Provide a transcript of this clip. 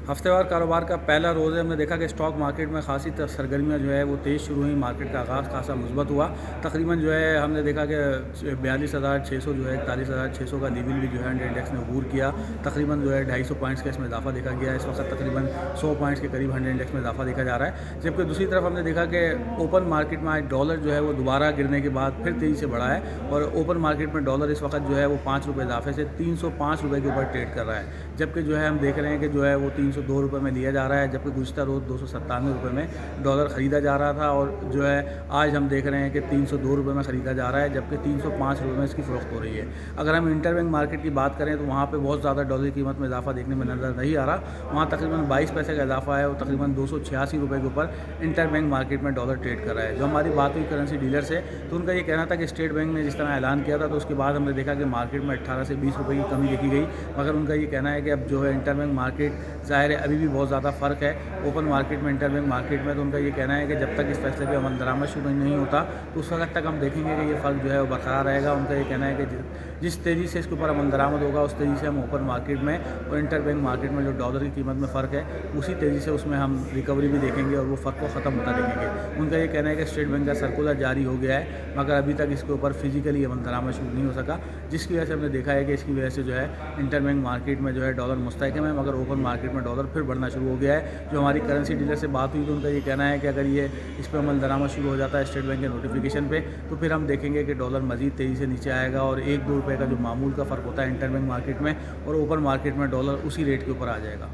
हफ्तेवार कारोबार का पहला रोज़ है। हमने देखा कि स्टॉक मार्केट में खासी सरगर्मियाँ जो है वो तेज़ शुरू हुई। मार्केट का आगाज़ खासा मुस्बत हुआ। तकरीबन जो है हमने देखा कि 42,600 जो है 41,600 का लेवल भी जो है इंडेक्स ने अबूर किया। तकरीबन जो है 250 पॉइंट्स का इसमें इजाफा देखा गया। इस वक्त तकरीबन 100 पॉइंट्स के करीब इंडेक्स में इजाफा देखा जा रहा है। जबकि दूसरी तरफ हमने देखा कि ओपन मार्केट में आज डॉलर जो है वो दोबारा गिरने के बाद फिर तेज़ी से बढ़ा है और ओपन मार्केट में डॉलर इस वक्त जो है वो ₹5 इजाफे से 305 रुपये के ऊपर ट्रेड कर रहा है। जबकि जो है हम देख रहे हैं कि जो है वो 302 रुपये में लिया जा रहा है, जबकि गुज़िश्ता रोज़ 297 रुपये में डॉलर ख़रीदा जा रहा था और जो है आज हम देख रहे हैं कि 302 रुपये में ख़रीदा जा रहा है, जबकि 305 रुपये में इसकी फ़रोख्त हो रही है। अगर हम इंटरबैंक मार्केट की बात करें तो वहाँ पे बहुत ज़्यादा डॉलर की कीमत में इजाफा देखने में नज़र नहीं आ रहा। वहाँ तकरीबन 22 पैसे का इजाफा है और तकरीबन 286 रुपये के ऊपर इंटरबैंक मार्केट में डॉलर ट्रेड कर रहा है। जो हमारी बात हुई करेंसी डीलर से, तो उनका ये कहना था कि स्टेट बैंक ने जिस तरह ऐलान किया था तो उसके बाद हमने देखा कि मार्केट में 18 से 20 रुपये की कमी देखी गई। मगर उनका ये कहना है कि अब जो है इंटरबैंक मार्केट ज़ाहिर है अभी भी बहुत ज़्यादा फ़र्क है ओपन मार्केट में इंटरबैंक मार्केट में। तो उनका ये कहना है कि जब तक इस फैसले पे अमल दरामद शुरू नहीं होता तो उस वक्त तक हम देखेंगे कि ये फ़र्क जो है वो बरकरार रहेगा। उनका ये कहना है कि जिस तेज़ी से इसके ऊपर अमल दरामद होगा उस तेज़ी से हम ओपन मार्केट में और इंटरबैंक मार्केट में जो डॉलर की कीमत में फ़र्क है उसी तेज़ी से उसमें हम रिकवरी भी देखेंगे और वो फ़र्क को ख़त्म होता देखेंगे। उनका ये कहना है कि स्टेट बैंक का सर्कुलर जारी हो गया है मगर अभी तक इसके ऊपर फिजिकली अमल दरामद शुरू नहीं हो सका, जिसकी वजह से हमने देखा है कि इसकी वजह से जो है इंटरबैंक मार्केट में जो है डॉलर मुस्तहकम है मगर ओपन मार्केट में डॉलर फिर बढ़ना शुरू हो गया है। जो हमारी करेंसी डीलर से बात हुई तो उनका ये कहना है कि अगर ये इस पर अमल दरामद शुरू हो जाता है स्टेट बैंक के नोटिफिकेशन पे तो फिर हम देखेंगे कि डॉलर मज़ीद तेज़ी से नीचे आएगा और 1-2 रुपये का जो मामूल का फ़र्क होता है इंटरबैंक मार्केट में और ओपन मार्केट में डॉलर उसी रेट के ऊपर आ जाएगा।